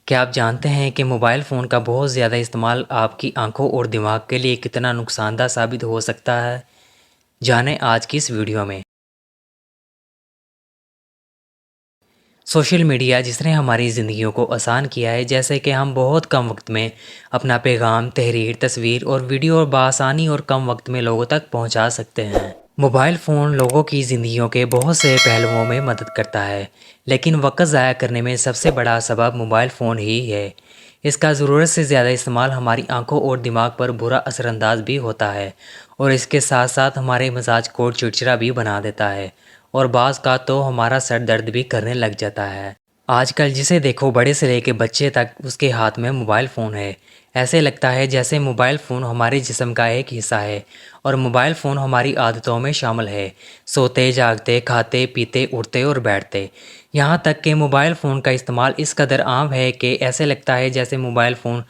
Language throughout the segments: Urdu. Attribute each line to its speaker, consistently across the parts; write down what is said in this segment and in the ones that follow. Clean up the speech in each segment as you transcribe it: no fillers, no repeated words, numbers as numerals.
Speaker 1: کیا آپ جانتے ہیں کہ موبائل فون کا بہت زیادہ استعمال آپ کی آنکھوں اور دماغ کے لیے کتنا نقصان دہ ثابت ہو سکتا ہے؟ جانیں آج کی اس ویڈیو میں۔ سوشل میڈیا جس نے ہماری زندگیوں کو آسان کیا ہے، جیسے کہ ہم بہت کم وقت میں اپنا پیغام، تحریر، تصویر اور ویڈیو بآسانی اور کم وقت میں لوگوں تک پہنچا سکتے ہیں۔ موبائل فون لوگوں کی زندگیوں کے بہت سے پہلوؤں میں مدد کرتا ہے، لیکن وقت ضائع کرنے میں سب سے بڑا سبب موبائل فون ہی ہے۔ اس کا ضرورت سے زیادہ استعمال ہماری آنکھوں اور دماغ پر برا اثر انداز بھی ہوتا ہے، اور اس کے ساتھ ساتھ ہمارے مزاج کو چڑچڑا بھی بنا دیتا ہے، اور بعض کا تو ہمارا سر درد بھی کرنے لگ جاتا ہے۔ آج کل جسے دیکھو بڑے سے لے کے بچے تک اس کے ہاتھ میں موبائل فون ہے۔ ایسے لگتا ہے جیسے موبائل فون ہمارے جسم کا ایک حصہ ہے، اور موبائل فون ہماری عادتوں میں شامل ہے، سوتے، جاگتے، کھاتے، پیتے، اٹھتے اور بیٹھتے۔ یہاں تک کہ موبائل فون کا استعمال اس قدر عام ہے کہ ایسے لگتا ہے جیسے موبائل فون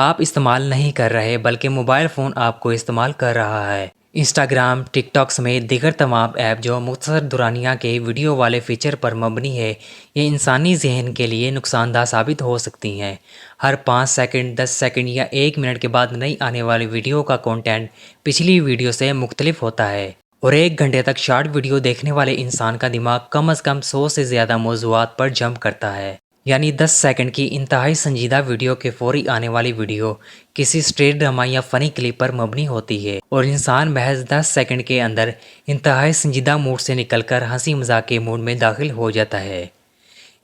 Speaker 1: آپ استعمال نہیں کر رہے بلکہ موبائل فون آپ کو استعمال کر رہا ہے۔ انسٹاگرام، ٹک ٹاک سمیت دیگر تمام ایپ جو مختصر دورانیہ کے ویڈیو والے فیچر پر مبنی ہے، یہ انسانی ذہن کے لیے نقصان دہ ثابت ہو سکتی ہیں۔ ہر 5 سیکنڈ، 10 سیکنڈ یا 1 منٹ کے بعد نئی آنے والی ویڈیو کا کنٹینٹ پچھلی ویڈیو سے مختلف ہوتا ہے، اور 1 گھنٹے تک شارٹ ویڈیو دیکھنے والے انسان کا دماغ کم از کم 100 سے زیادہ موضوعات پر جمپ کرتا ہے۔ یعنی 10 سیکنڈ کی انتہائی سنجیدہ ویڈیو کے فوری آنے والی ویڈیو کسی اسٹریٹ ڈرامہ یا فنی کلپ پر مبنی ہوتی ہے، اور انسان محض 10 سیکنڈ کے اندر انتہائی سنجیدہ موڈ سے نکل کر ہنسی مذاق کے موڈ میں داخل ہو جاتا ہے۔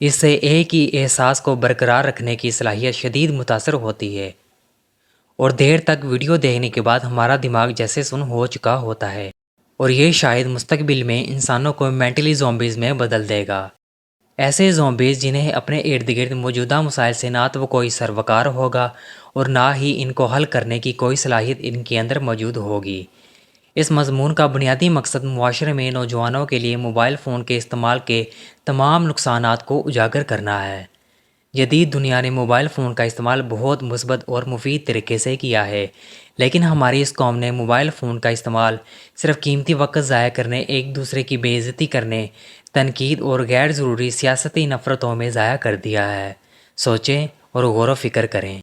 Speaker 1: اس سے ایک ہی احساس کو برقرار رکھنے کی صلاحیت شدید متاثر ہوتی ہے، اور دیر تک ویڈیو دیکھنے کے بعد ہمارا دماغ جیسے سن ہو چکا ہوتا ہے، اور یہ شاید مستقبل میں انسانوں کو مینٹلی زومبیز میں بدل دے گا۔ ایسے زومبیز جنہیں اپنے ارد گرد موجودہ مسائل سے نہ تو کوئی سروکار ہوگا اور نہ ہی ان کو حل کرنے کی کوئی صلاحیت ان کے اندر موجود ہوگی۔ اس مضمون کا بنیادی مقصد معاشرے میں نوجوانوں کے لیے موبائل فون کے استعمال کے تمام نقصانات کو اجاگر کرنا ہے۔ جدید دنیا نے موبائل فون کا استعمال بہت مثبت اور مفید طریقے سے کیا ہے، لیکن ہماری اس قوم نے موبائل فون کا استعمال صرف قیمتی وقت ضائع کرنے، ایک دوسرے کی بے عزتی کرنے، تنقید اور غیر ضروری سیاسی نفرتوں میں ضائع کر دیا ہے۔ سوچیں اور غور و فکر کریں۔